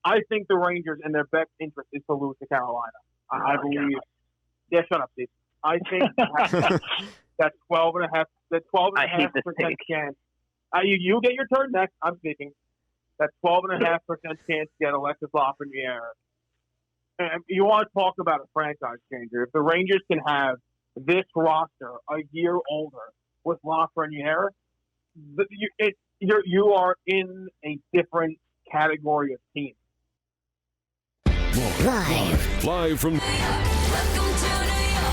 I think the Rangers and their best interest is to lose to Carolina. I believe. Yeah, shut up, Steve. I think that 12.5% chance. You get your turn next. I'm speaking. That 12.5% chance to get Alexis Lafreniere. And you want to talk about a franchise changer. If the Rangers can have this roster a year older with Lafreniere, you are in a different category of team. Live from...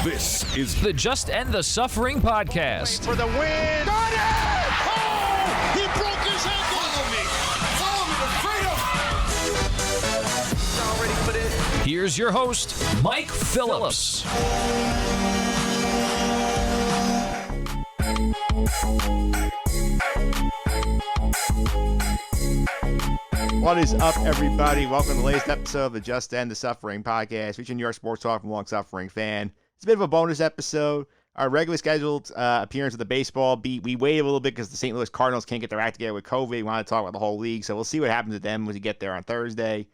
This is the Just End the Suffering podcast. For the win. Got it! Oh! He broke his ankle. Follow me. All ready for this? Here's your host, Mike Phillips. What is up, everybody? Welcome to the latest episode of the Just End the Suffering podcast, featuring your sports talk from a long-suffering fan. It's a bit of a bonus episode. Our regularly scheduled appearance of the baseball beat, we waited a little bit because the St. Louis Cardinals can't get their act together with COVID. We want to talk about the whole league, so we'll see what happens to them when we get there on Thursday.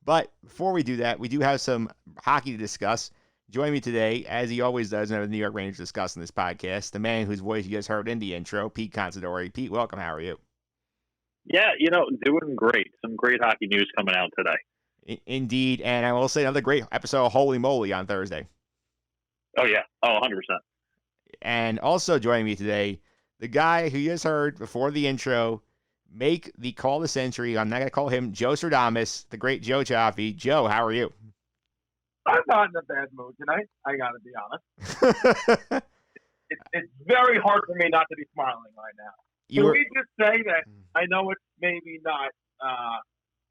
But before we do that, we do have some hockey to discuss. Joining me today, as he always does whenever the New York Rangers discuss in this podcast, the man whose voice you just heard in the intro, Pete Consadori. Pete, welcome. How are you? Yeah, doing great. Some great hockey news coming out today. Indeed, and I will say another great episode of Holy Moly on Thursday. Oh, yeah. Oh, 100%. And also joining me today, the guy who you just heard before the intro, make the call of the century. I'm not going to call him Joe Stradamus, the great Joe Cioffi. Joe, how are you? I'm not in a bad mood tonight. I got to be honest. It's very hard for me not to be smiling right now. Can we just say that I know it's maybe not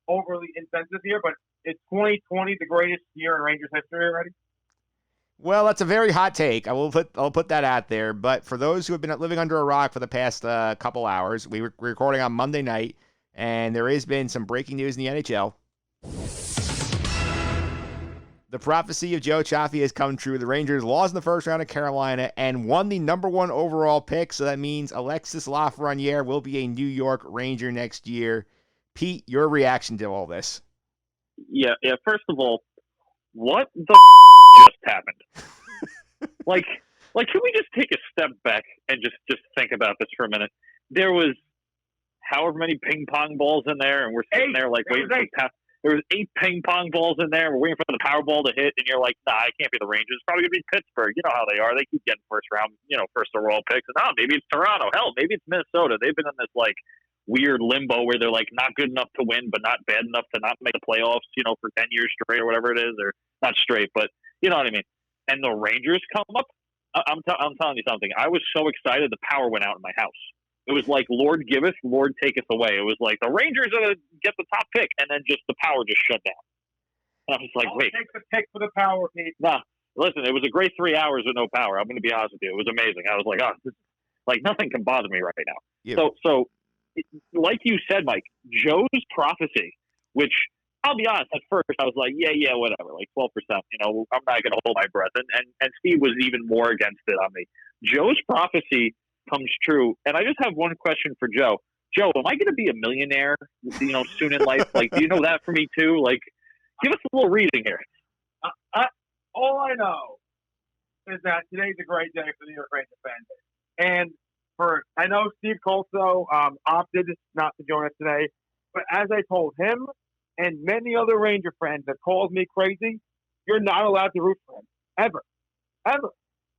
overly insensitive here, but is 2020 the greatest year in Rangers history already? Well, that's a very hot take. I'll put that out there. But for those who have been living under a rock for the past couple hours, we were recording on Monday night, and there has been some breaking news in the NHL. The prophecy of Joe Cioffi has come true. The Rangers lost in the first round of Carolina and won the number 1 overall pick, so that means Alexis Lafreniere will be a New York Ranger next year. Pete, your reaction to all this? Yeah. First of all, what the just happened? like, can we just take a step back and just think about this for a minute? There was however many ping pong balls in there, and we're sitting there like waiting for there was 8 ping pong balls in there. We're waiting for the Powerball to hit, and you're like, nah, it can't be the Rangers. It's probably going to be Pittsburgh. You know how they are. They keep getting first overall picks. And maybe it's Toronto. Hell, maybe it's Minnesota. They've been in this, weird limbo where they're, not good enough to win, but not bad enough to not make the playoffs, for 10 years straight or whatever it is. Or not straight, but you know what I mean. And the Rangers come up. I'm telling you something. I was so excited the power went out in my house. It was like, Lord giveth, Lord taketh away. It was like, the Rangers are going to get the top pick, and then just the power just shut down. And I was like, wait. Take the pick for the power, Pete. Nah, listen, it was a great 3 hours with no power. I'm going to be honest with you. It was amazing. I was like, nothing can bother me right now. Yep. So, like you said, Mike, Joe's prophecy, which, I'll be honest, at first I was like, yeah, whatever, 12%. I'm not going to hold my breath. And Steve was even more against it on me. Joe's prophecy comes true, and I just have one question for Joe. Joe, am I going to be a millionaire, soon in life? Do you know that for me too? Give us a little reading here. All I know is that today's a great day for the New York Rangers fan base, and I know Steve Colso opted not to join us today, but as I told him and many other Ranger fans that called me crazy, you're not allowed to root for him ever.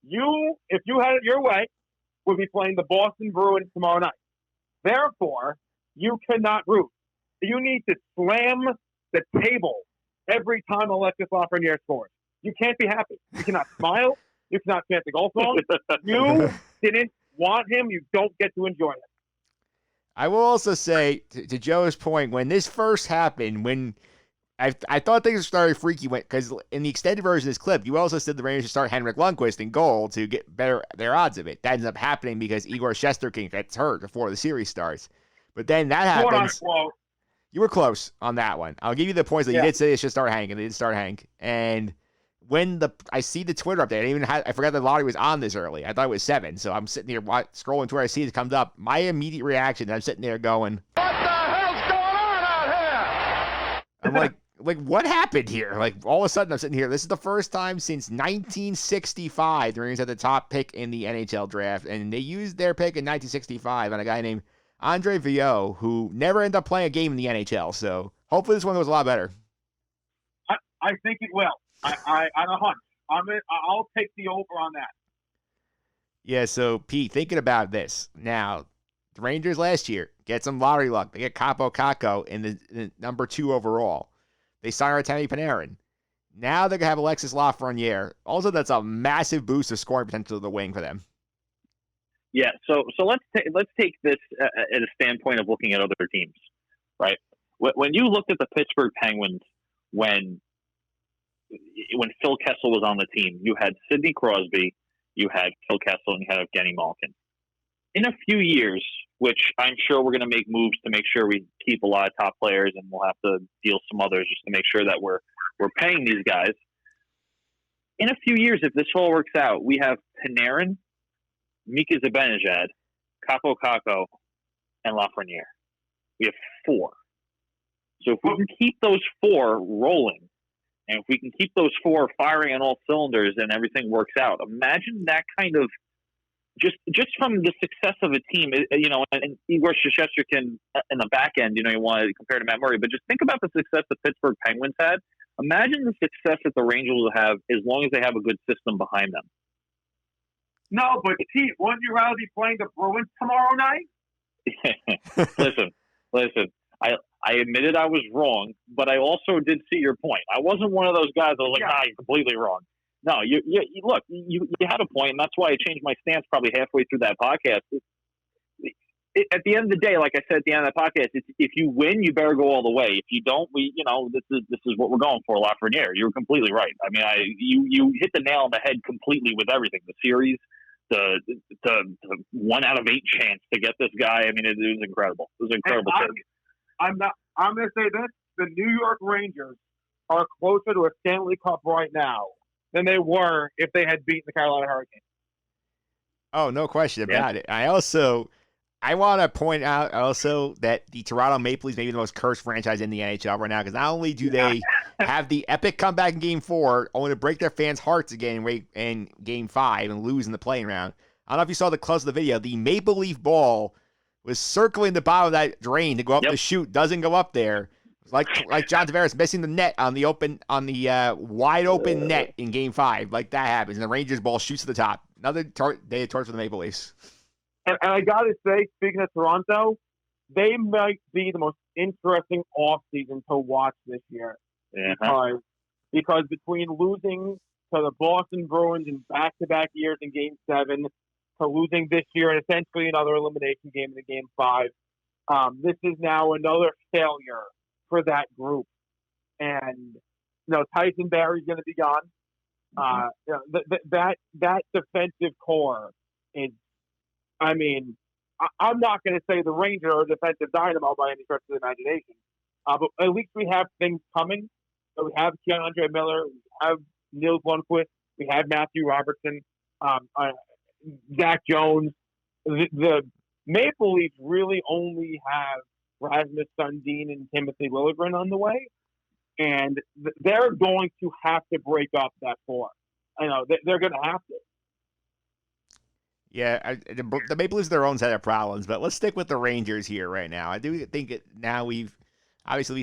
If you had it your way, would be playing the Boston Bruins tomorrow night. Therefore, you cannot root. You need to slam the table every time Alexis Lafreniere scores. You can't be happy. You cannot smile. You cannot chant the goal song. You didn't want him. You don't get to enjoy it. I will also say, to Joe's point, when this first happened, when I thought things started freaky, because in the extended version of this clip, you also said the Rangers should start Henrik Lundqvist in goal to get better their odds of it. That ends up happening because Igor Shesterkin gets hurt before the series starts. But then that happens. You were close on that one. I'll give you the points that you did say it should start Hank, and they did start Hank. And when I see the Twitter update, I forgot the lottery was on this early. I thought it was 7, so I'm sitting here scrolling Twitter. I see it comes up. My immediate reaction, I'm sitting there going, What the hell's going on out here? I'm like, what happened here? Like, all of a sudden, I'm sitting here. This is the first time since 1965 the Rangers had the top pick in the NHL draft, and they used their pick in 1965 on a guy named Andre Viau, who never ended up playing a game in the NHL. So hopefully this one goes a lot better. I think it will. I on a hunch. I'll take the over on that. Yeah, so Pete, thinking about this now, the Rangers last year get some lottery luck. They get Capo Caco in the number 2 overall. They sign Artemi Panarin. Now they're gonna have Alexis Lafreniere. Also, that's a massive boost of scoring potential to the wing for them. Yeah. So let's take this at a standpoint of looking at other teams, right? When you looked at the Pittsburgh Penguins when Phil Kessel was on the team, you had Sidney Crosby, you had Phil Kessel, and you had Evgeny Malkin. In a few years, which I'm sure we're going to make moves to make sure we keep a lot of top players, and we'll have to deal some others just to make sure that we're paying these guys. In a few years, if this all works out, we have Panarin, Mika Zibanejad, Capo Caco, and Lafreniere. We have 4. So if we can keep those 4 rolling, and if we can keep those 4 firing on all cylinders and everything works out, imagine that kind of just from the success of a team, and Igor Shesterkin in the back end, you want to compare to Matt Murray, but just think about the success the Pittsburgh Penguins had. Imagine the success that the Rangers will have as long as they have a good system behind them. No, but Pete, wouldn't you rather be playing the Bruins tomorrow night? Listen. I admitted I was wrong, but I also did see your point. I wasn't one of those guys that was like, you're completely wrong. No, you look, you had a point, and that's why I changed my stance probably halfway through that podcast. At the end of the day, like I said at the end of that podcast, if you win, you better go all the way. If you don't, this is what we're going for, Lafreniere. You're completely right. I mean, you hit the nail on the head completely with everything. The series, the 1 out of 8 chance to get this guy. I mean, it was incredible. It was an incredible pick. I'm going to say this: the New York Rangers are closer to a Stanley Cup right now than they were if they had beaten the Carolina Hurricanes. Oh, no question about it. I want to point out also that the Toronto Maple Leafs may be the most cursed franchise in the NHL right now, because not only do they have the epic comeback in Game 4, only to break their fans' hearts again in Game 5 and lose in the playing round. I don't know if you saw the close of the video. The Maple Leaf ball was circling the bottom of that drain to go up the chute, doesn't go up there. Like John Tavares missing the net on the wide open net in Game 5. Like that happens, and the Rangers ball shoots to the top. Another day of torch for the Maple Leafs. And I got to say, speaking of Toronto, they might be the most interesting offseason to watch this year. Because between losing to the Boston Bruins in back-to-back years in Game 7, to losing this year and essentially another elimination game in Game 5, this is now another failure for that group. And, Tyson Barrie's going to be gone. That defensive core is, I'm not going to say the Rangers are a defensive dynamo by any stretch of the imagination, but at least we have things coming. So we have Keandre Miller, we have Nils Lundqvist, we have Matthew Robertson, Zach Jones. The Maple Leafs really only have Rasmus Sundin and Timothy Liljegren on the way, and they're going to have to break up that 4. I know they're going to have to. Yeah, the Maple Leafs their own set of problems, but let's stick with the Rangers here right now. I do think now we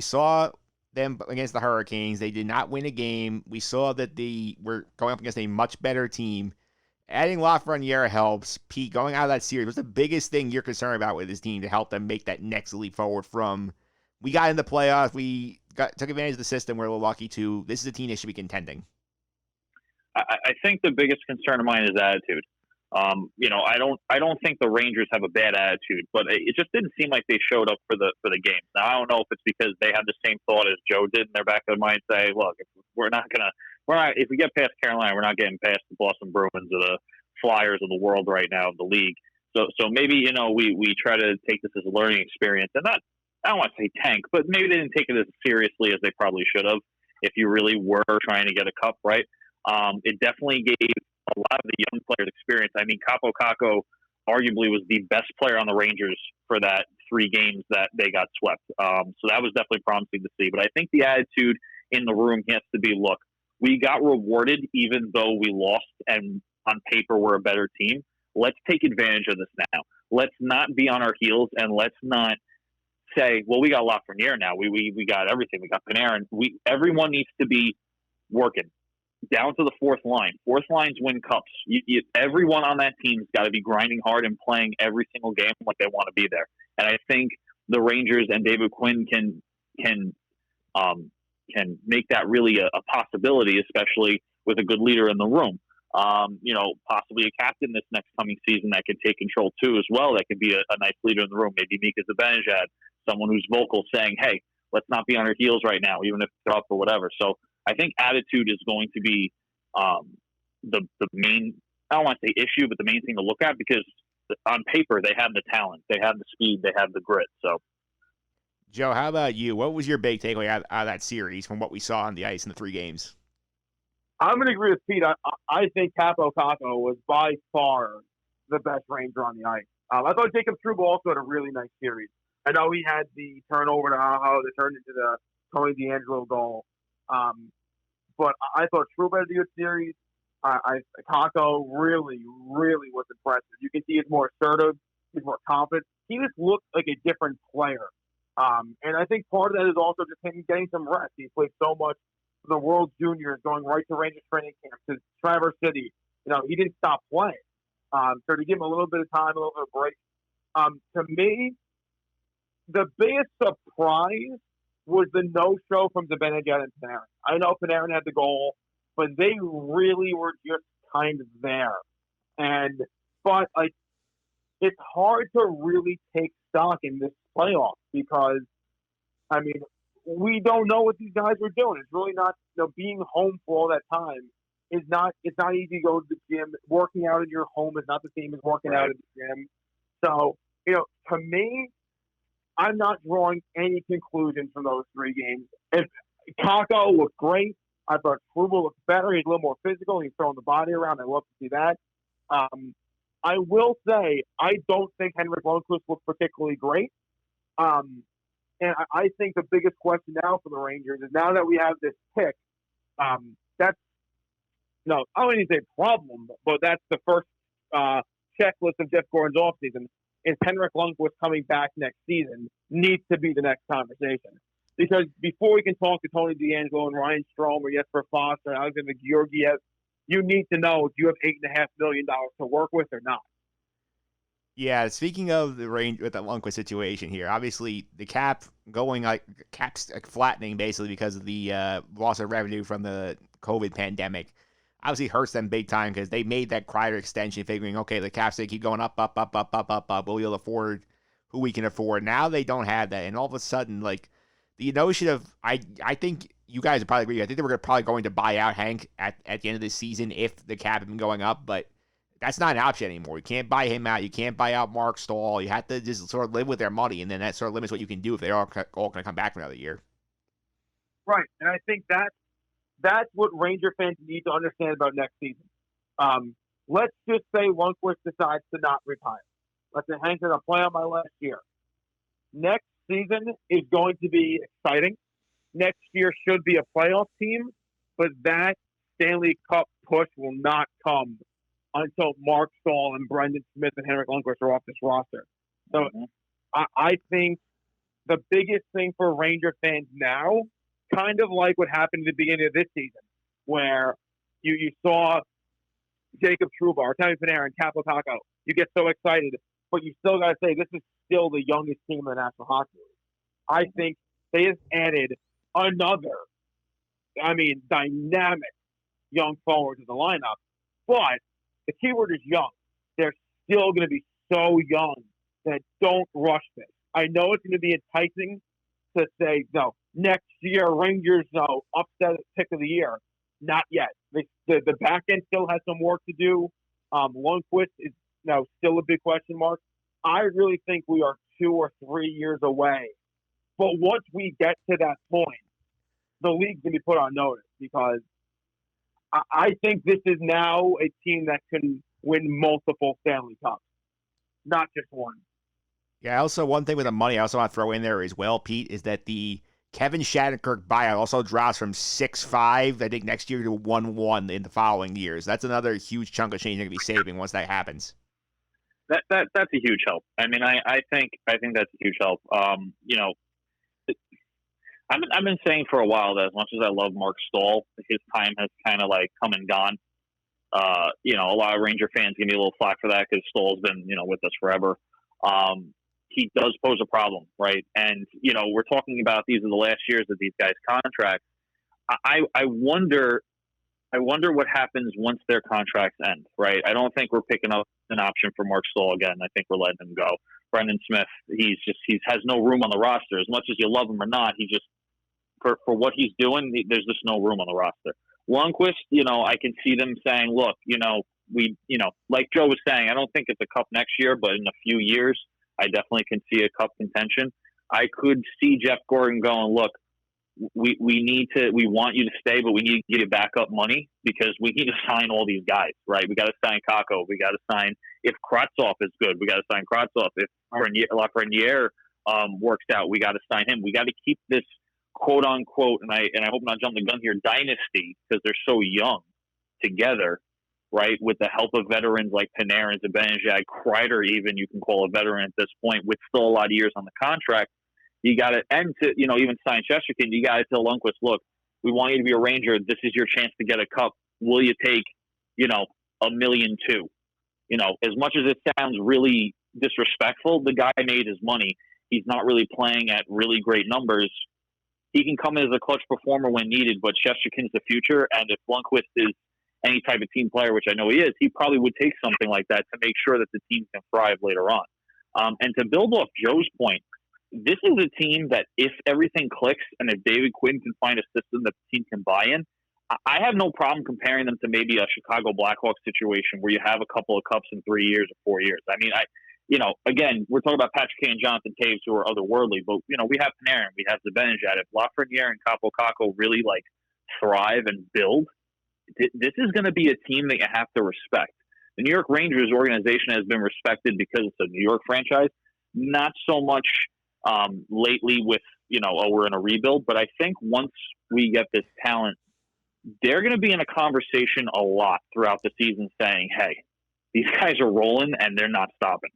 saw them against the Hurricanes. They did not win a game. We saw that we're going up against a much better team. Adding Lafreniere helps. Pete, going out of that series, what's the biggest thing you're concerned about with this team to help them make that next leap forward from we got in the playoffs, we took advantage of the system, we're a little lucky to this is a team that should be contending? I think the biggest concern of mine is attitude. I don't think the Rangers have a bad attitude, but it just didn't seem like they showed up for the game. Now I don't know if it's because they had the same thought as Joe did in their back of their mind, say, look, if we get past Carolina, we're not getting past the Boston Bruins or the Flyers of the world right now of the league. So maybe we try to take this as a learning experience, and I don't want to say tank, but maybe they didn't take it as seriously as they probably should have. If you really were trying to get a cup, right? It definitely gave a lot of the young players experience. I mean, Capo Caco arguably was the best player on the Rangers for that 3 games that they got swept. So that was definitely promising to see. But I think the attitude in the room has to be, look, we got rewarded even though we lost, and on paper we're a better team. Let's take advantage of this now. Let's not be on our heels, and let's not say, well, we got Lafreniere now. We got everything. We got Panarin. Everyone needs to be working down to the fourth line. Fourth lines win cups. Everyone on that team's got to be grinding hard and playing every single game like they want to be there. And I think the Rangers and David Quinn can make that really a possibility, especially with a good leader in the room. Possibly a captain this next coming season that could take control too as well. That could be a nice leader in the room. Maybe Mika Zibanejad, someone who's vocal, saying, hey, let's not be on our heels right now, even if they're up or whatever. So I think attitude is going to be the main, I don't want to say issue, but the main thing to look at, because on paper they have the talent, they have the speed, they have the grit. So, Joe, how about you? What was your big takeaway out of that series from what we saw on the ice in the 3 games? I'm going to agree with Pete. I think Capo Caco was by far the best Ranger on the ice. I thought Jacob Trouba also had a really nice series. I know he had the turnover to Aho that turned into the Tony DeAngelo goal. But I thought Trouba had a good series. Caco really, really was impressive. You can see he's more assertive. He's more confident. He just looked like a different player. And I think part of that is also just him getting some rest. He played so much for the World Juniors, going right to Rangers training camp, to Traverse City. He didn't stop playing. So to give him a little bit of time, a little bit of break. To me, the biggest surprise was the no-show from Zibanejad and Panarin. I know Panarin had the goal, but they really were just kind of there. But it's hard to really take stock in this playoff because, we don't know what these guys were doing. It's really not, being home for all that time is not, it's not easy to go to the gym. Working out in your home is not the same as working out at the gym. So, to me, I'm not drawing any conclusions from those 3 games. If Kako looked great, I thought Trouba looked better. He's a little more physical. He's throwing the body around. I love to see that. I will say I don't think Henrik Lundqvist looked particularly great. And I think the biggest question now for the Rangers is, now that we have this pick, I don't even say problem, but that's the first checklist of Jeff Gordon's offseason. Is Henrik Lundqvist coming back next season needs to be the next conversation. Because before we can talk to Tony DeAngelo and Ryan Strome or Jesper Foster and Alexander Georgiev, you need to know if you have $8.5 million to work with or not. Yeah, speaking of the range with the Lundqvist situation here, obviously the cap's flattening basically because of the loss of revenue from the COVID pandemic. Obviously hurts them big time because they made that Kreider extension figuring, okay, the cap's going to keep going up. We'll be able to afford who we can afford. Now they don't have that. And all of a sudden, the notion of, I think you guys would probably agree, I think they were probably going to buy out Hank at the end of the season if the cap had been going up, but that's not an option anymore. You can't buy him out. You can't buy out Mark Stahl. You have to just sort of live with their money, and then that sort of limits what you can do if they're all going to come back for another year. Right, and I think that's what Ranger fans need to understand about next season. Let's just say Lundqvist decides to not retire. Let's say Hank's going to play on my last year. Next season is going to be exciting. Next year should be a playoff team, but that Stanley Cup push will not come until Mark Stahl and Brendan Smith and Henrik Lundqvist are off this roster. So I think the biggest thing for Ranger fans now, kind of like what happened at the beginning of this season, where you saw Jacob Trouba or Tommy Panarin, Capo Caco, you get so excited, but you still got to say this is still the youngest team in the National Hockey League. I think they have added another, dynamic young forward to the lineup, but the key word is young. They're still going to be so young that don't rush this. I know it's going to be enticing to say, no, next year, Rangers, upset pick of the year. Not yet. The back end still has some work to do. Lundqvist is still a big question mark. I really think we are 2 or 3 years away. But once we get to that point, the league's going to be put on notice because I think this is now a team that can win multiple Stanley Cups, not just one. Yeah, also one thing with the money I also want to throw in there as well, Pete, is that the Kevin Shattenkirk buyout also drops from 6.5, I think, next year to 1.1 in the following years. That's another huge chunk of change they're going to be saving once that happens. That's a huge help. I mean, I think that's a huge help. You know, I've been saying for a while that as much as I love Mark Stahl, his time has kind of like come and gone. You know, a lot of Ranger fans give me a little flack for that because Stahl's been, you know, with us forever. He does pose a problem, right? And, you know, we're talking about these are the last years of these guys' contracts. I wonder what happens once their contracts end, right? I don't think we're picking up an option for Mark Stahl again. I think we're letting him go. Brendan Smith, he has no room on the roster. As much as you love him or not, he just, for what he's doing, there's just no room on the roster. Lundqvist, you know, I can see them saying, look, you know, like Joe was saying, I don't think it's a cup next year, but in a few years, I definitely can see a cup contention. I could see Jeff Gordon going, look, we want you to stay, but we need to get you backup money because we need to sign all these guys, right? We got to sign Kakko. We got to sign, if Kravtsov is good, we got to sign Kravtsov. If Lafreniere works out, we got to sign him. We got to keep this quote unquote, and I hope I'm not jumping the gun here, dynasty, because they're so young together, right? With the help of veterans like Panarin, Zibanejad, Kreider, even you can call a veteran at this point with still a lot of years on the contract. You got to end to, you know, even sign Chesterkin. You got to tell Lundqvist, look, we want you to be a Ranger. This is your chance to get a cup. Will you take, you know, $1.2 million? You know, as much as it sounds really disrespectful, the guy made his money. He's not really playing at really great numbers. He can come in as a clutch performer when needed, but Chesterkin's the future. And if Lundqvist is any type of team player, which I know he is, he probably would take something like that to make sure that the team can thrive later on. And to build off Joe's point, this is a team that if everything clicks and if David Quinn can find a system that the team can buy in, I have no problem comparing them to maybe a Chicago Blackhawks situation where you have a couple of cups in 3 years or 4 years. I mean, you know, again, we're talking about Patrick Kane and Jonathan Taves who are otherworldly, but, you know, we have Panarin, we have Zibanejad. If Lafreniere and Kakko really, like, thrive and build, this is going to be a team that you have to respect. The New York Rangers organization has been respected because it's a New York franchise, not so much lately with, you know, oh, we're in a rebuild. But I think once we get this talent, they're going to be in a conversation a lot throughout the season saying, hey, these guys are rolling and they're not stopping.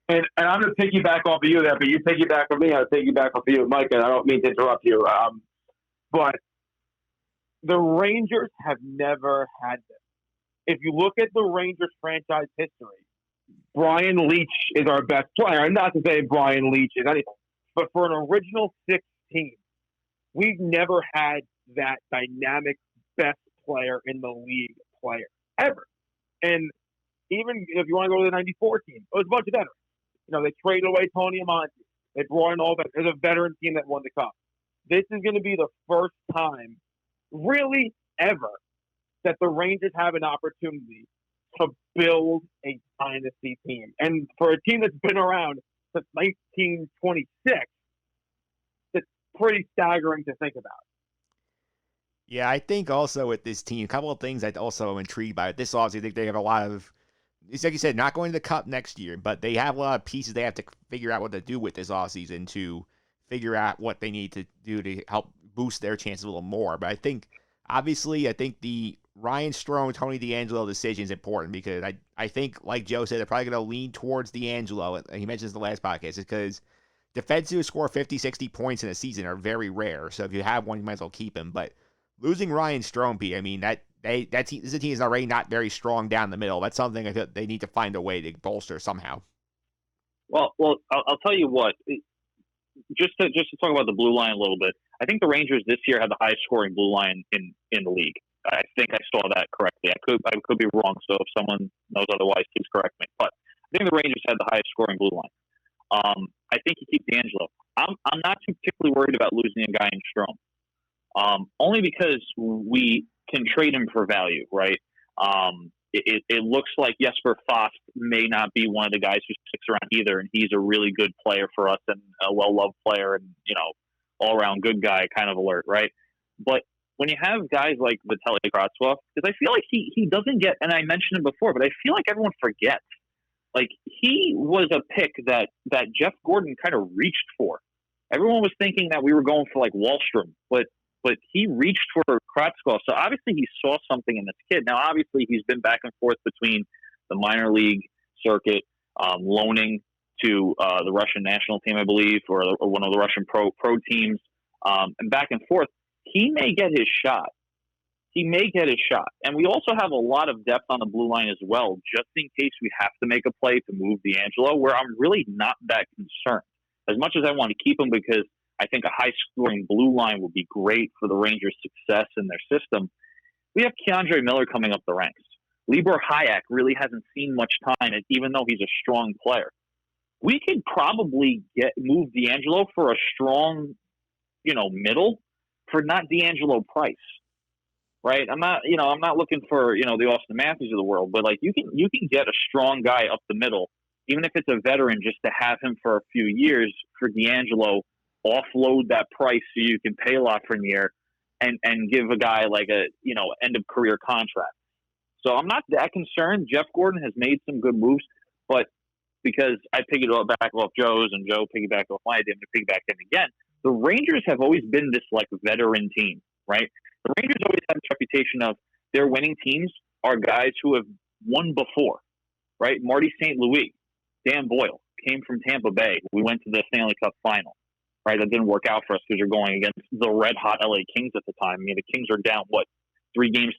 And I'm going to piggyback off of you there, but you piggyback on me. I'll piggyback off of you, Mike, and I don't mean to interrupt you. But the Rangers have never had this. If you look at the Rangers franchise history, Brian Leetch is our best player. And not to say Brian Leetch is anything, but for an original 6 team, we've never had that dynamic best player in the league player ever. And even if you want to go to the 94 team, it was a bunch of veterans. You know, they traded away Tony Amonte. They brought in all that. There's a veteran team that won the cup. This is going to be the first time, really ever, that the Rangers have an opportunity to build a dynasty team. And for a team that's been around since 1926, it's pretty staggering to think about. Yeah, I think also with this team, a couple of things I also am intrigued by. This obviously, I think they have a lot of, it's like you said, not going to the Cup next year, but they have a lot of pieces they have to figure out what to do with this offseason to figure out what they need to do to help boost their chances a little more. But I think, obviously, the Ryan Strome, Tony DeAngelo decision is important because I think, like Joe said, they're probably going to lean towards DeAngelo. And he mentioned this in the last podcast, is because defensemen who score 50, 60 points in a season are very rare. So if you have one, you might as well keep him. But losing Ryan Strome, Pete, I mean, this is a team is already not very strong down the middle. That's something I feel they need to find a way to bolster somehow. Well, I'll tell you what. Just to talk about the blue line a little bit, I think the Rangers this year had the highest scoring blue line in the league. I think I saw that correctly. I could be wrong, so if someone knows otherwise, please correct me. But I think the Rangers had the highest scoring blue line. I think you keep DeAngelo. I'm not too particularly worried about losing a guy in Strome. Only because we can trade him for value, right? It looks like Jesper Fast may not be one of the guys who sticks around either, and he's a really good player for us and a well-loved player and, you know, all-around good guy kind of alert, right? But when you have guys like Vitaly Kravtsov, because I feel like he doesn't get, and I mentioned him before, but I feel like everyone forgets. Like, he was a pick that Jeff Gordon kind of reached for. Everyone was thinking that we were going for, like, Wallstrom, but he reached for Kravtsov. So obviously he saw something in this kid. Now, obviously he's been back and forth between the minor league circuit, loaning to the Russian national team, I believe, or one of the Russian pro teams, and back and forth. He may get his shot. And we also have a lot of depth on the blue line as well, just in case we have to make a play to move D'Angelo, where I'm really not that concerned. As much as I want to keep him because I think a high-scoring blue line would be great for the Rangers' success in their system, we have Keandre Miller coming up the ranks. Libor Hayek really hasn't seen much time, even though he's a strong player. We could probably move D'Angelo for a strong, middle for not D'Angelo price. Right, I'm not looking for the Austin Matthews of the world, but like you can get a strong guy up the middle, even if it's a veteran, just to have him for a few years for D'Angelo, offload that price so you can pay Lafreniere and give a guy like a end of career contract. So I'm not that concerned. Jeff Gordon has made some good moves, but because I piggyback off Joe's and Joe piggybacked off mine, I'm going to piggyback him again. The Rangers have always been this like veteran team, right? The Rangers always have this reputation of their winning teams are guys who have won before, right? Marty St. Louis, Dan Boyle came from Tampa Bay. We went to the Stanley Cup final, right? That didn't work out for us because you're going against the red-hot LA Kings at the time. I mean, the Kings are down, 3-0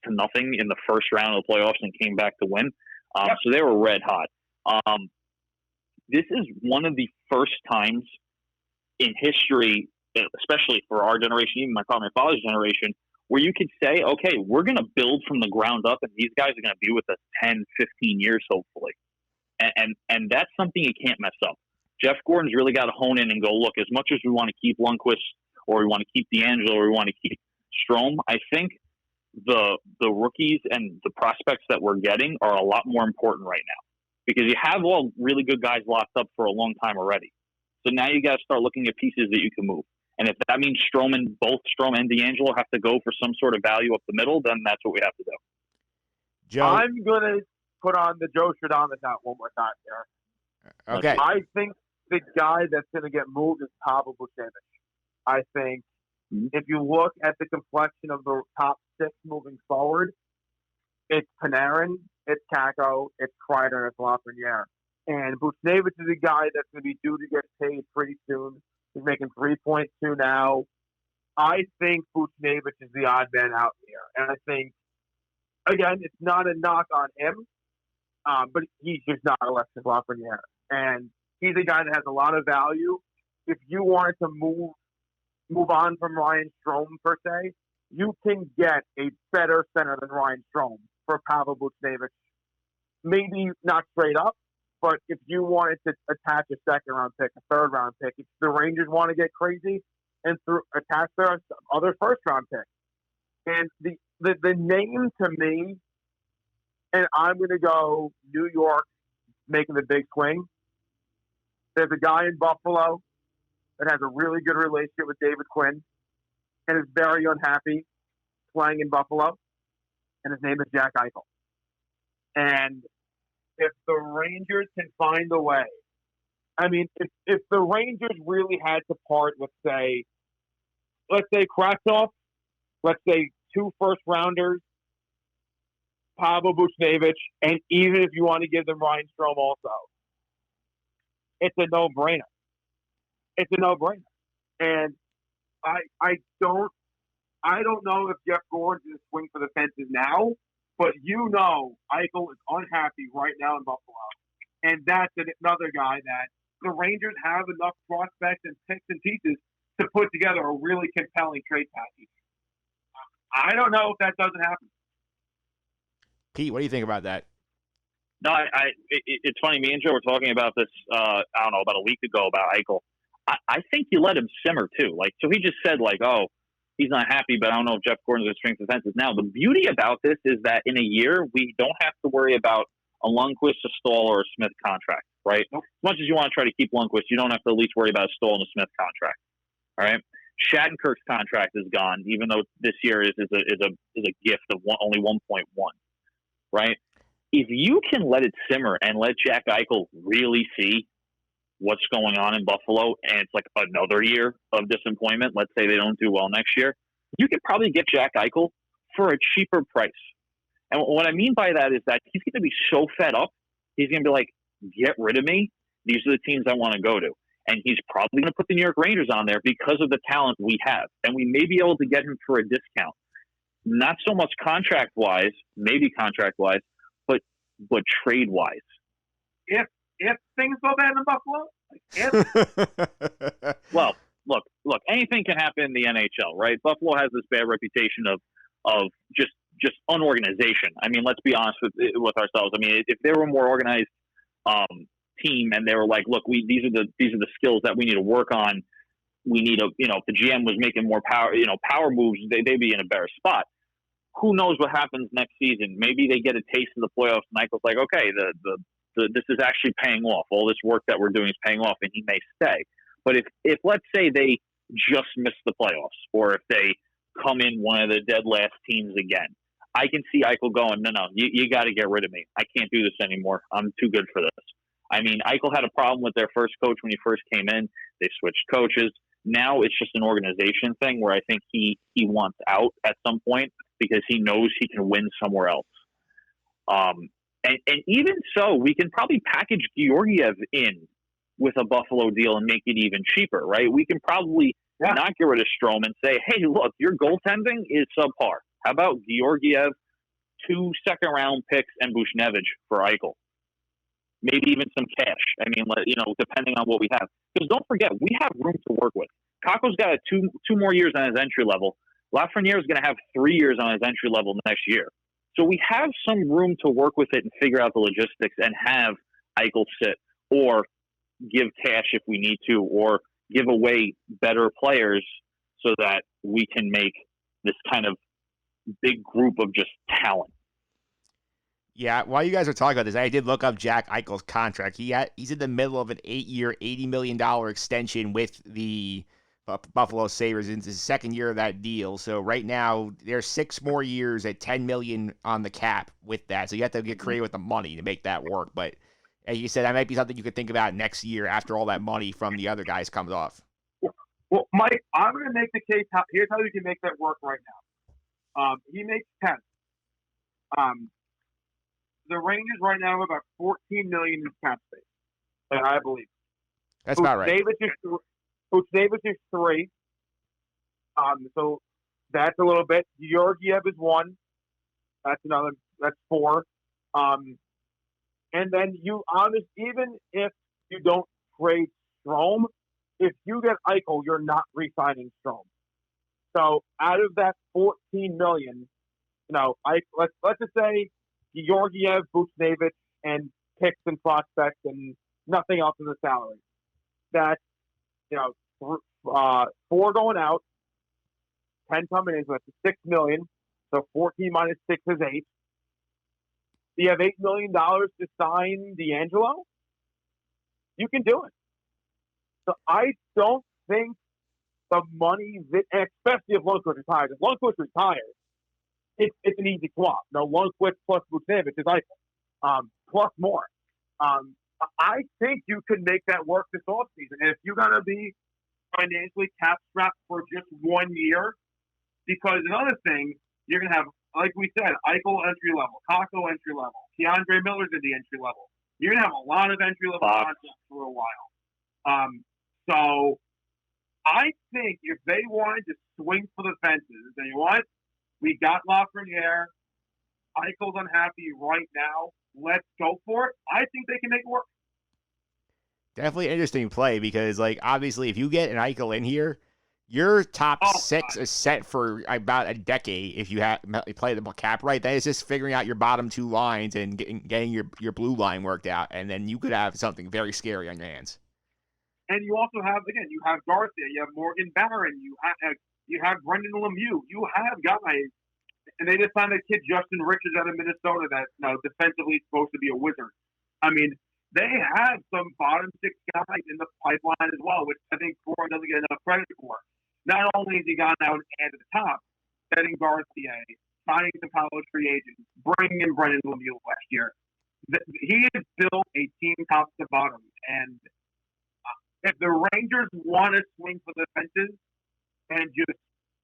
in the first round of the playoffs and came back to win. So they were red-hot. This is one of the first times in history, especially for our generation, even my father's generation, where you could say, okay, we're going to build from the ground up, and these guys are going to be with us 10, 15 years, hopefully. And that's something you can't mess up. Jeff Gordon's really got to hone in and go, look, as much as we want to keep Lundqvist or we want to keep D'Angelo or we want to keep Strome, I think the rookies and the prospects that we're getting are a lot more important right now because you have all really good guys locked up for a long time already. So now you got to start looking at pieces that you can move. And if that means both Strome and D'Angelo have to go for some sort of value up the middle, then that's what we have to do. Joe, I'm going to put on the Joe Stradamus hat one more time here. Okay. I think the guy that's going to get moved is Pavel Buchnevich. I think if you look at the complexion of the top 6 moving forward, it's Panarin, it's Kakko, it's Kreider, it's Lafreniere. And Buchnevich is a guy that's going to be due to get paid pretty soon. He's making 3.2 now. I think Buchnevich is the odd man out here. And I think, again, it's not a knock on him, but he's just not Alexis Lafreniere. And he's a guy that has a lot of value. If you wanted to move on from Ryan Strome, per se, you can get a better center than Ryan Strome for Pavel Buchnevich. Maybe not straight up, but if you wanted to attach a second-round pick, a third-round pick, if the Rangers want to get crazy and attach their other first-round pick. And the name to me, and I'm going to go New York making the big swing. There's a guy in Buffalo that has a really good relationship with David Quinn and is very unhappy playing in Buffalo, and his name is Jack Eichel. And if the Rangers can find a way, I mean, if the Rangers really had to part with, let's say Kravtsov, let's say 2 first-rounders, Pavel Buchnevich, and even if you want to give them Ryan Strome also, it's a no-brainer. It's a no-brainer. And I don't know if Jeff Gordon's going to swing for the fences now, but Eichel is unhappy right now in Buffalo. And that's another guy that the Rangers have enough prospects and picks and pieces to put together a really compelling trade package. I don't know if that doesn't happen. Pete, what do you think about that? No, it's funny. Me and Joe were talking about this, I don't know, about a week ago about Eichel. I think you let him simmer, too. So he just said, he's not happy, but I don't know if Jeff Gordon's going to strengthen the fences. Now, the beauty about this is that in a year, we don't have to worry about a Lundqvist, a Stahl, or a Smith contract, right? As much as you want to try to keep Lundqvist, you don't have to at least worry about a Stahl and a Smith contract, all right? Shattenkirk's contract is gone, even though this year is a gift of only 1.1, right? if you can let it simmer and let Jack Eichel really see what's going on in Buffalo, and it's like another year of disappointment, let's say they don't do well next year, you could probably get Jack Eichel for a cheaper price. And what I mean by that is that he's going to be so fed up, he's going to be like, get rid of me. These are the teams I want to go to. And he's probably going to put the New York Rangers on there because of the talent we have. And we may be able to get him for a discount. Not so much contract-wise, maybe contract-wise, but trade-wise. If things go bad in Buffalo, well, look, anything can happen in the NHL, right? Buffalo has this bad reputation of just unorganization. I mean, let's be honest with ourselves. I mean, if they were a more organized team and they were like, look, these are the skills that we need to work on. We need if the GM was making more power moves, they'd be in a better spot. Who knows what happens next season? Maybe they get a taste of the playoffs and Eichel's like, okay, this is actually paying off. All this work that we're doing is paying off, and he may stay. But if let's say they just miss the playoffs, or if they come in one of the dead last teams again, I can see Eichel going, no, you got to get rid of me. I can't do this anymore. I'm too good for this. I mean, Eichel had a problem with their first coach when he first came in. They switched coaches. Now it's just an organization thing where I think he wants out at some point because he knows he can win somewhere else. And even so, we can probably package Georgiev in with a Buffalo deal and make it even cheaper, right? We can probably not get rid of Strome and say, hey, look, your goaltending is subpar. How about Georgiev, 2 second-round picks, and Buchnevich for Eichel? Maybe even some cash. I mean, depending on what we have. Because don't forget, we have room to work with. Kakko's got two more years on his entry level. Lafreniere is going to have 3 years on his entry level next year. So we have some room to work with it and figure out the logistics and have Eichel sit or give cash if we need to or give away better players so that we can make this kind of big group of just talent. Yeah, while you guys are talking about this, I did look up Jack Eichel's contract. He's in the middle of an 8-year, $80 million extension with the Buffalo Sabres. It's his second year of that deal. So right now, there's 6 more years at $10 million on the cap with that. So you have to get creative with the money to make that work. But as you said, that might be something you could think about next year after all that money from the other guys comes off. Well, Mike, I'm going to make the case. Here's how you can make that work right now. He makes 10. The Rangers right now have about $14 million in cap space, I believe. That's about right. Davis is 3. So that's a little bit. Georgiev is 1. That's another. That's 4. And then even if you don't trade Strome, if you get Eichel, you're not re-signing Strome. So out of that $14 million, let's just say Georgiev, Buchnevich, and picks and prospects and nothing else in the salary. That's 4 going out, 10 coming in, so that's $6 million. So 14 minus 6 is 8. Do you have $8 million to sign D'Angelo? You can do it. So I don't think the money, especially if Lundqvist retires. If Lundqvist retires, it's an easy swap. Lundqvist plus Buchnevich is Eichel, plus more. I think you could make that work this offseason. And if you're going to be financially cap-strapped for just 1 year, because another thing, you're going to have, like we said, Eichel entry level, Kakko entry level, Keandre Miller's in the entry level. You're going to have a lot of entry level contracts for a while. So I think if they wanted to swing for the fences, they want, we got Lafreniere, Eichel's unhappy right now, let's go for it. I think they can make it work. Definitely an interesting play because, obviously, if you get an Eichel in here, your top 6 is set for about a decade if you play the cap right. That is just figuring out your bottom 2 lines and getting your blue line worked out, and then you could have something very scary on your hands. And you also have, you have Garcia, you have Morgan Barron, you have Brendan Lemieux, you have guys, and they just signed that kid Justin Richards out of Minnesota that defensively is supposed to be a wizard. I mean, they have some bottom 6 guys in the pipeline as well, which I think Gordon doesn't get enough credit for. Not only has he gone out and at the top, getting Garcia, signing some college free agents, bringing in Brendan Lemieux last year. He has built a team top to bottom. And if the Rangers want to swing for the fences and just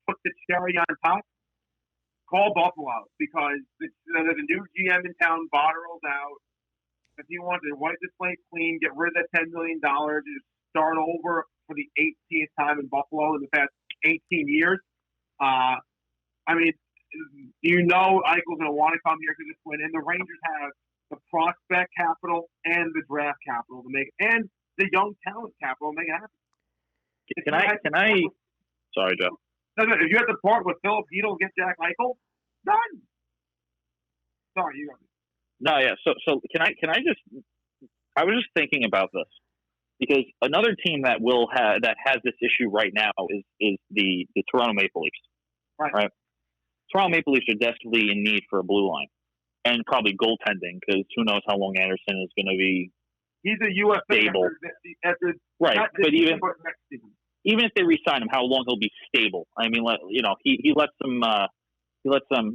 put the cherry on top, call Buffalo, because there's a new GM in town, Botterill's out. If you want to wipe the slate clean, get rid of that $10 million, just start over for the 18th time in Buffalo in the past 18 years. Eichel's going to want to come here to this win, and the Rangers have the prospect capital and the draft capital to make, and the young talent capital to make it happen. Can I? Sorry, Joe. No, if you have to part with Philip Hedl, get Jack Eichel, done. Sorry, you got me. No, yeah. So can I just? I was just thinking about this because another team that has this issue right now is the Toronto Maple Leafs. Right. Toronto Maple Leafs are desperately in need for a blue line and probably goaltending because who knows how long Anderson is going to be. He's a UFA stable. After right, but even if they re-sign him, how long he'll be stable? I mean, he let some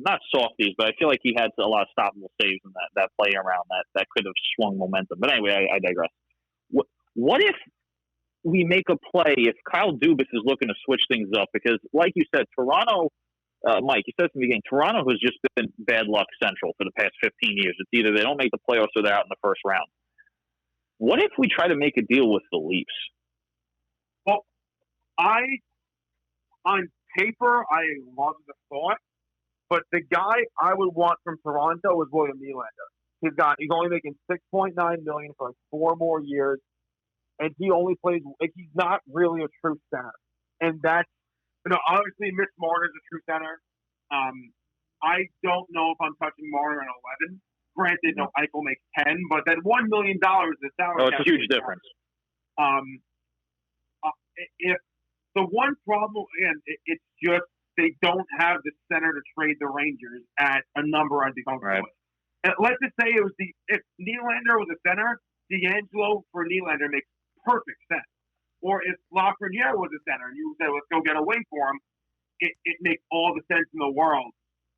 not softies, but I feel like he had a lot of stoppable saves in that play around that could have swung momentum. But anyway, I digress. What if we make a play if Kyle Dubas is looking to switch things up? Because, like you said, Toronto, Mike, you said at the beginning, Toronto has just been bad luck central for the past 15 years. It's either they don't make the playoffs or they're out in the first round. What if we try to make a deal with the Leafs? Well, on paper, I love the thought, but the guy I would want from Toronto is William Nylander. He's only making $6.9 million for like 4 more years, and he only plays like he's not really a true center. And that's obviously Mitch Marner's a true center. I don't know if I'm touching Marner at 11. Granted, no, Eichel makes 10, but that $1 million is a salary. Oh, it's a huge difference. If the one problem, again, it's just they don't have the center to trade the Rangers at a number I'd be comfortable with. And let's just say if Nylander was a center, D'Angelo for Nylander makes perfect sense. Or if Lafreniere was a center and you say, let's go get a wing for him, it makes all the sense in the world.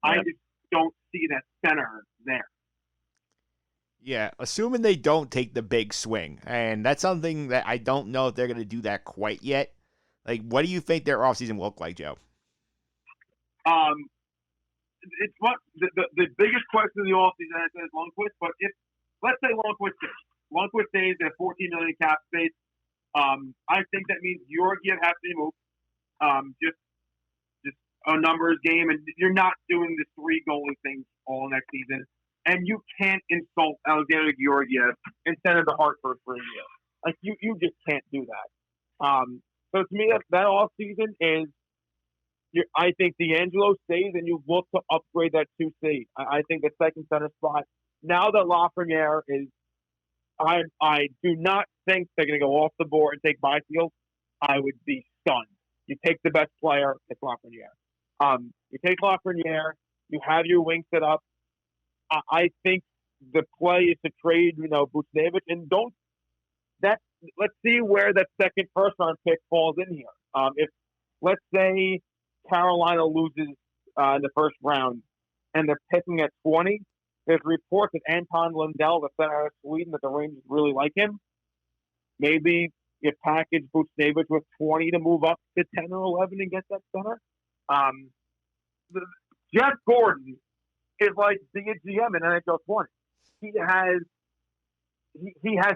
Yeah. I just don't see that center there. Yeah, assuming they don't take the big swing. And that's something that I don't know if they're going to do that quite yet. Like, what do you think their offseason will look like, Joe? It's what the biggest question of the offseason is Lundqvist. But let's say Lundqvist stays at $14 million cap space, I think that means Georgiev has to move. Just a numbers game, and you're not doing the 3 goalie thing all next season. And you can't insult Alexander Georgiev and send him to Hartford for a year. Like you just can't do that. So to me, that offseason is. I think D'Angelo stays, and you look to upgrade that 2C. I think the second center spot. Now that Lafreniere is, I do not think they're going to go off the board and take Byfield. I would be stunned. You take the best player, it's Lafreniere. You take Lafreniere. You have your wing set up. I think the play is to trade, Buchnevich, and let's see where that second first round pick falls in here. If let's say Carolina loses in the first round and they're picking at 20, there's reports that Anton Lundell, the center out of Sweden, that the Rangers really like him. Maybe you package Buchnevich with 20 to move up to 10 or 11 and get that center. Jeff Gordon is like the GM in NHL 20. He has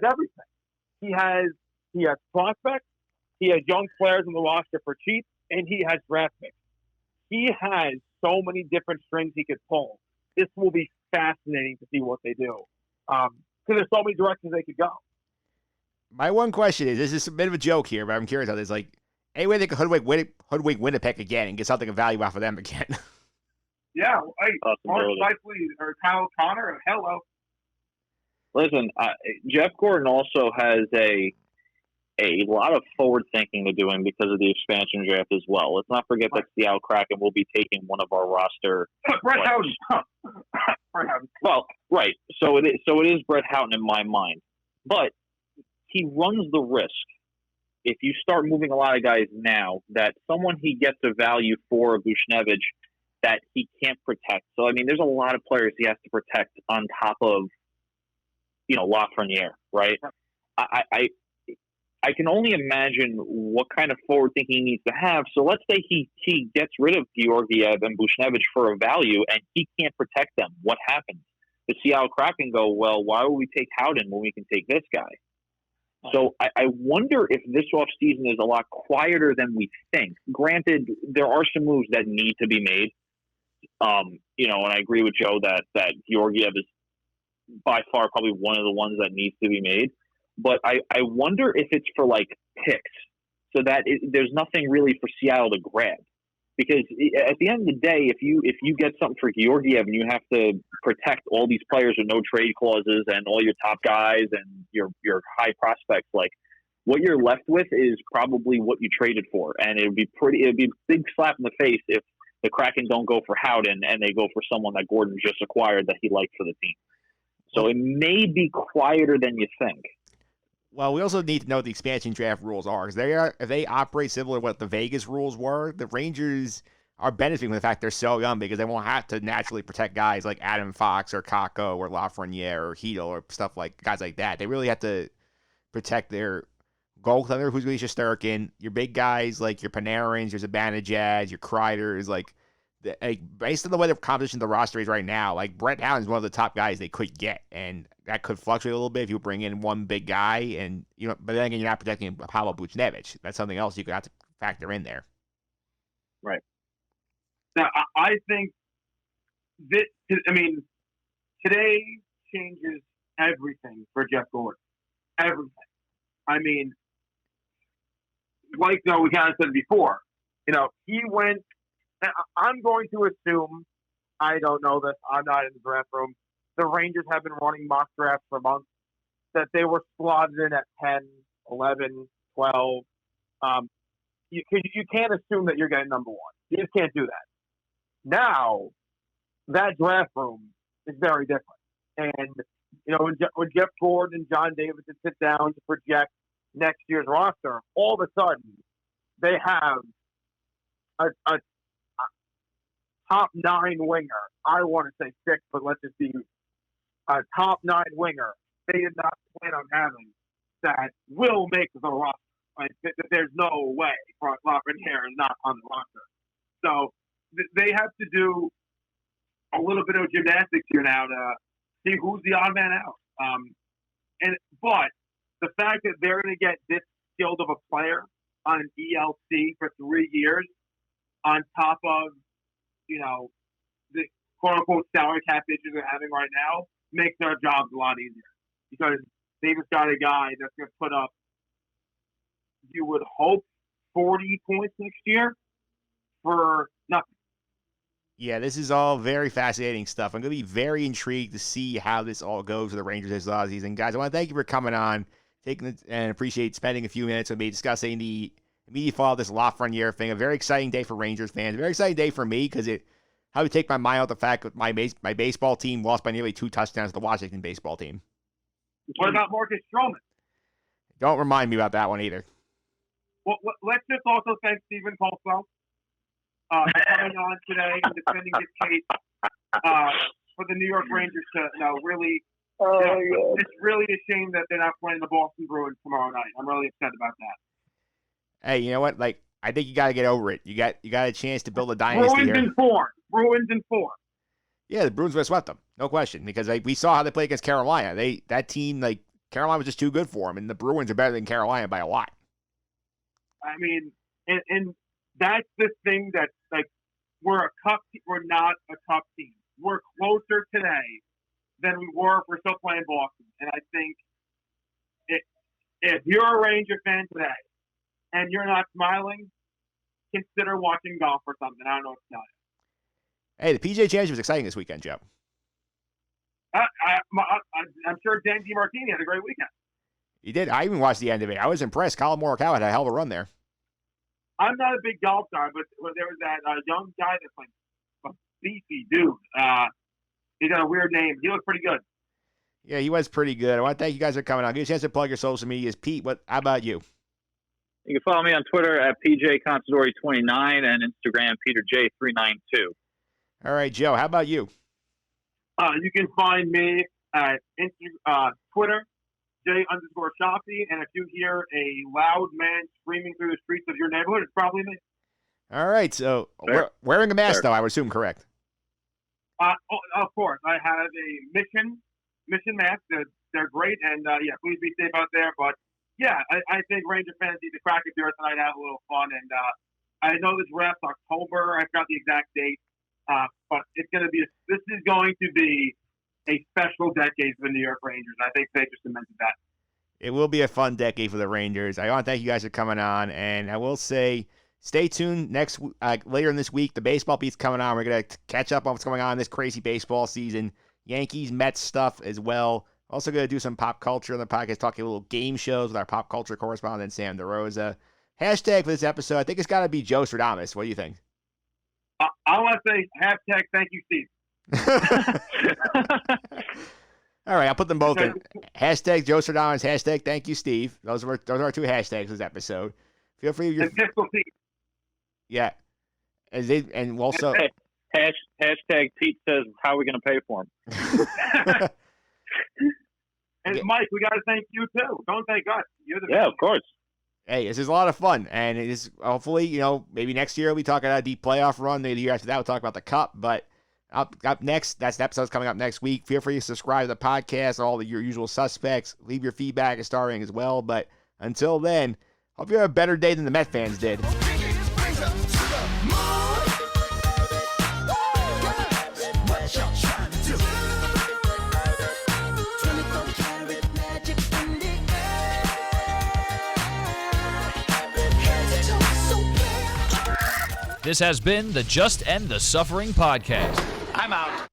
everything. He has prospects. He has young players in the roster for cheap, and he has draft picks. He has so many different strings he could pull. This will be fascinating to see what they do because there's so many directions they could go. My one question is, this is a bit of a joke here, but I'm curious how this like any way they could hoodwink Winnipeg again and get something of value off of them again. Yeah, Mark Scheifele or Kyle Connor, hello. Listen, Jeff Gordon also has a lot of forward thinking to doing because of the expansion draft as well. Let's not forget that Seattle Kraken will be taking one of our roster. Brett Houghton. Well, right. So it is Brett Houghton in my mind, but he runs the risk if you start moving a lot of guys now that someone he gets a value for Buchnevich that he can't protect. So, I mean, there's a lot of players he has to protect on top of, Lafreniere, right? I can only imagine what kind of forward thinking he needs to have. So let's say he gets rid of Georgiev and Buchnevich for a value, and he can't protect them. What happens? The Seattle Kraken go, well, why would we take Howden when we can take this guy? So I wonder if this offseason is a lot quieter than we think. Granted, there are some moves that need to be made. And I agree with Joe that Georgiev is by far probably one of the ones that needs to be made. But I wonder if it's for like picks, so that there's nothing really for Seattle to grab. Because at the end of the day, if you get something for Georgiev and you have to protect all these players with no trade clauses and all your top guys and your high prospects, like what you're left with is probably what you traded for, and it'd be a big slap in the face if the Kraken don't go for Howden and they go for someone that Gordon just acquired that he liked for the team. So it may be quieter than you think. Well, we also need to know what the expansion draft rules are. Because if they operate similar to what the Vegas rules were, the Rangers are benefiting from the fact they're so young because they won't have to naturally protect guys like Adam Fox or Kakko or Lafreniere or Hedl or stuff like guys like that. They really have to protect their goaltender, who's Misha Sturkin, your big guys like your Panarins, your Zibanejad, your Kreiders, based on the way the composition of the roster is right now, like Brett Howden is one of the top guys they could get, and that could fluctuate a little bit if you bring in one big guy, and but then again, you're not protecting Pavel Buchnevich. That's something else you could have to factor in there. Right. Now, I think that today changes everything for Jeff Gordon. Everything. I mean, we kind of said before, he went. I'm going to assume, I don't know this, I'm not in the draft room, the Rangers have been running mock drafts for months, that they were slotted in at 10, 11, 12. You can't assume that you're getting number one. You just can't do that. Now, that draft room is very different. And, when Jeff Gordon and John Davidson sit down to project next year's roster, all of a sudden, they have a top 9 winger. I want to say 6, but let's just be a top 9 winger. They did not plan on having that will make the roster. Like, there's no way Lafreniere is not on the roster. So they have to do a little bit of gymnastics here now to see who's the odd man out. But the fact that they're going to get this skilled of a player on an ELC for 3 years, on top of the quote-unquote salary cap issues they're having right now, makes their jobs a lot easier. Because they just got a guy that's going to put up, you would hope, 40 points next year for nothing. Yeah, this is all very fascinating stuff. I'm going to be very intrigued to see how this all goes for the Rangers this offseason. Guys, I want to thank you for coming on, and appreciate spending a few minutes with me discussing the immediate fall of this Lafreniere thing. A very exciting day for Rangers fans. A very exciting day for me because how would take my mind out the fact that my baseball team lost by nearly 2 touchdowns to the Washington baseball team. What about Marcus Stroman? Don't remind me about that one either. Well, let's just also thank Stephen Colwell coming on today and defending his case for the New York Rangers to really. It's really a shame that they're not playing the Boston Bruins tomorrow night. I'm really upset about that. Hey, you know what? I think you got to get over it. You got a chance to build a dynasty here. Bruins in 4. Yeah, the Bruins would have swept them, no question, because we saw how they played against Carolina. That team, Carolina was just too good for them, and the Bruins are better than Carolina by a lot. I mean, and that's the thing that we're a cup. We're not a cup team. We're closer today than we were if we're still playing Boston. And I think if you're a Ranger fan today and you're not smiling, consider watching golf or something. I don't know what to tell you. Hey, the PGA Championship was exciting this weekend, Joe. I'm sure Dan DiMartini had a great weekend. He did. I even watched the end of it. I was impressed. Colin Morikawa had a hell of a run there. I'm not a big golf guy, but there was that young guy that's a beefy dude. He got a weird name. He looked pretty good. Yeah, he was pretty good. I want to thank you guys for coming on. Give you a chance to plug your social medias. Pete, how about you? You can follow me on Twitter at PJ Consadori 29 and Instagram PeterJ392. All right, Joe, how about you? You can find me at Twitter, J_Cioffi, and if you hear a loud man screaming through the streets of your neighborhood, it's probably me. All right, so wearing a mask, though, I would assume correct. Of course. I have a mission mask. They're great, and please be safe out there. But yeah, I think Ranger fans need to crack a beer tonight, have a little fun, and I know this draft's October. I forgot the exact date, but it's going to be. This is going to be a special decade for the New York Rangers. I think they just cemented that. It will be a fun decade for the Rangers. I want to thank you guys for coming on, and I will say, stay tuned later in this week. The baseball beat's coming on. We're going to catch up on what's going on in this crazy baseball season. Yankees, Mets stuff as well. Also going to do some pop culture on the podcast, talking a little game shows with our pop culture correspondent, Sam DeRosa. Hashtag for this episode, I think it's got to be Joe Stradamus. What do you think? I want to say hashtag thank you, Steve. All right, I'll put them both in. Hashtag Joe Stradamus, hashtag thank you, Steve. Those are our two hashtags this episode. Feel free. Yeah. And also. Hashtag Pete says, how are we going to pay for him? And Mike, we got to thank you too. Don't thank us. You're the of course. Hey, this is a lot of fun, and it is hopefully, maybe next year we'll be talking about a deep playoff run. Maybe the year after that we'll talk about the Cup. But up next, that's the episode's coming up next week. Feel free to subscribe to the podcast, all your usual suspects. Leave your feedback and star rating as well. But until then, hope you have a better day than the Met fans did. This has been the Just End the Suffering podcast. I'm out.